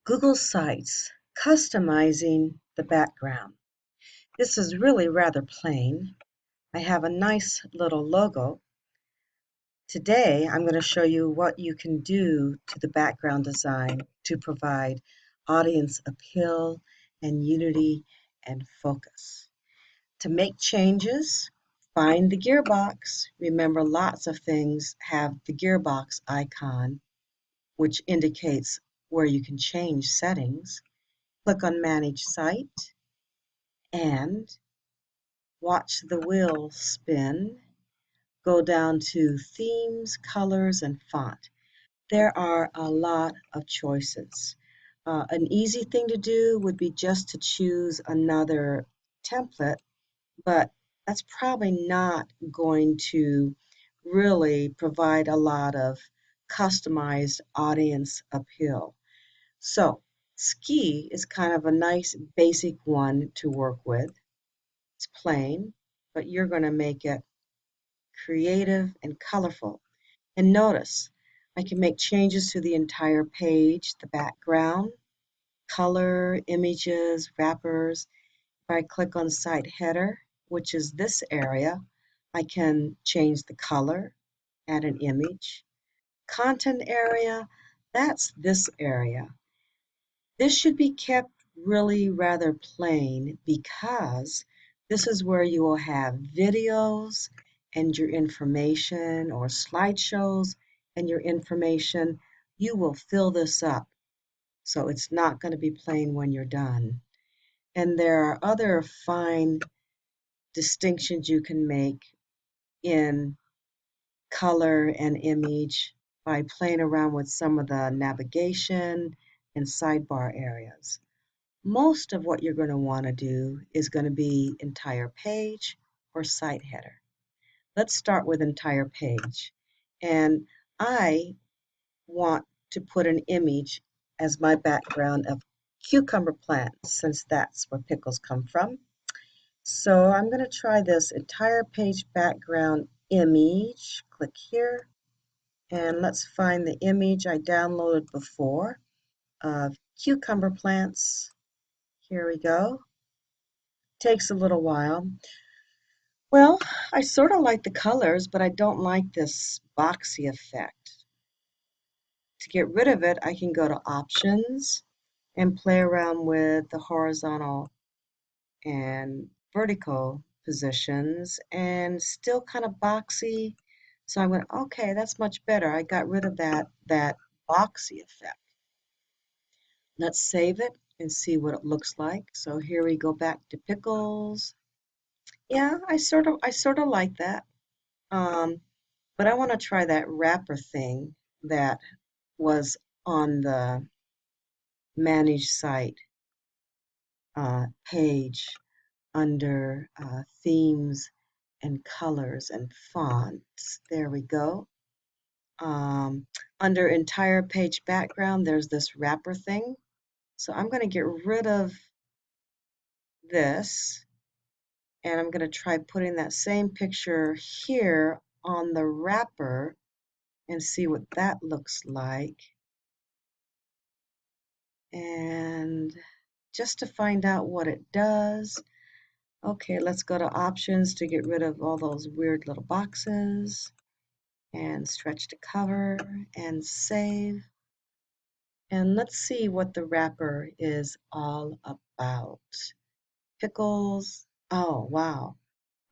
Google Sites, customizing the background. This is really rather plain. I have a nice little logo. Today, I'm going to show you what you can do to the background design to provide audience appeal and unity and focus. To make changes, find the gearbox. Remember, lots of things have the gearbox icon, which indicates where you can change settings. Click on Manage Site and watch the wheel spin. Go down to Themes, Colors, and Font. There are a lot of choices. An easy thing to do would be just to choose another template, but that's probably not going to really provide a lot of customized audience appeal. So ski is kind of a nice basic one to work with. It's plain, but you're going to make it creative and colorful. And notice, I can make changes to the entire page, the background, color, images, wrappers. If I click on Site Header, which is this area, I can change the color, add an image. Content area, that's this area. This should be kept really rather plain because this is where you will have videos and your information, or slideshows and your information. You will fill this up, so it's not going to be plain when you're done. And there are other fine distinctions you can make in color and image by playing around with some of the navigation and sidebar areas. Most of what you're going to want to do is going to be entire page or site header. Let's start with entire page. And I want to put an image as my background of cucumber plants, since that's where pickles come from. So I'm going to try this entire page background image. Click here, and let's find the image I downloaded before of cucumber plants. Here we go. Takes a little while. Well, I sort of like the colors, but I don't like this boxy effect. To get rid of it, I can go to Options and play around with the horizontal and vertical positions, and still kind of boxy. So I went, okay, that's much better. I got rid of that boxy effect. Let's save it and see what it looks like. So here we go back to pickles. Yeah, I sort of like that. But I want to try that wrapper thing that was on the Manage Site page under Themes and Colors and Fonts. There we go. Under Entire Page Background, there's this wrapper thing. So I'm going to get rid of this, and I'm going to try putting that same picture here on the wrapper and see what that looks like. And just to find out what it does. Okay, let's go to Options to get rid of all those weird little boxes, and stretch to cover and save. And let's see what the wrapper is all about. Pickles. Oh, wow.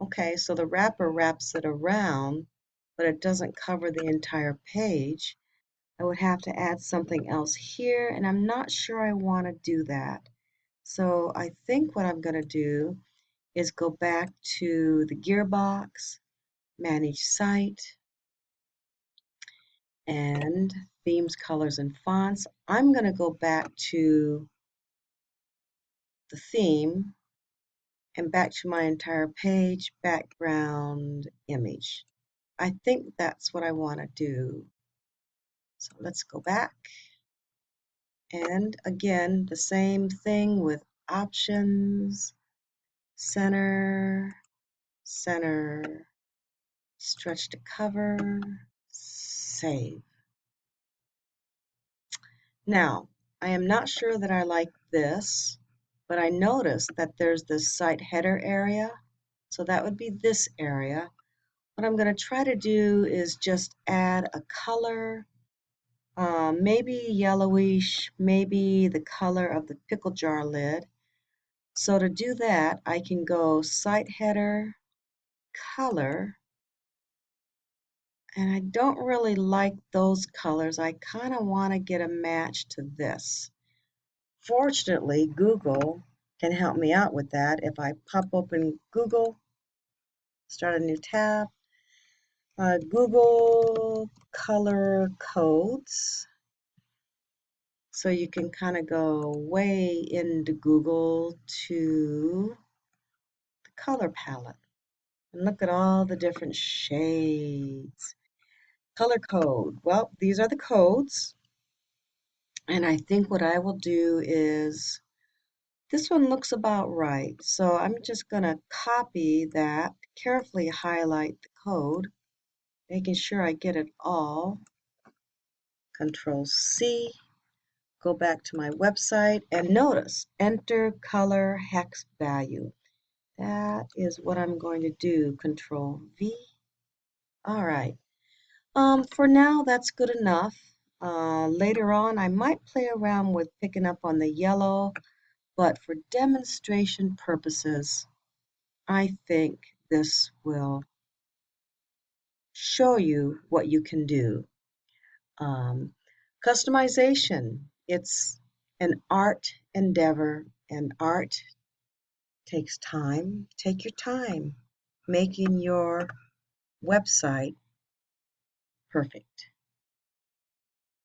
Okay, so the wrapper wraps it around, but it doesn't cover the entire page. I would have to add something else here, and I'm not sure I want to do that. So I think what I'm going to do is go back to the gearbox, Manage Site, and Themes, Colors, and Fonts. I'm going to go back to the theme and back to my entire page, background, image. I think that's what I want to do. So let's go back. And again, the same thing with Options, Center, Center, Stretch to cover, Save. Now, I am not sure that I like this, but I noticed that there's this site header area. So that would be this area. What I'm going to try to do is just add a color, maybe yellowish, maybe the color of the pickle jar lid. So to do that, I can go site header, color, and I don't really like those colors. I kind of want to get a match to this. Fortunately, Google can help me out with that. If I pop open Google, start a new tab, Google color codes. So you can kind of go way into Google to the color palette and look at all the different shades. Color code. Well, these are the codes. And I think what I will do is, this one looks about right. So I'm just going to copy that, carefully highlight the code, making sure I get it all. Control C, go back to my website, and notice, enter color hex value. That is what I'm going to do. Control V. All right. For now, that's good enough. Later on, I might play around with picking up on the yellow, but for demonstration purposes, I think this will show you what you can do. Um, Customization, it's an art endeavor, and art takes time. Take your time making your website perfect.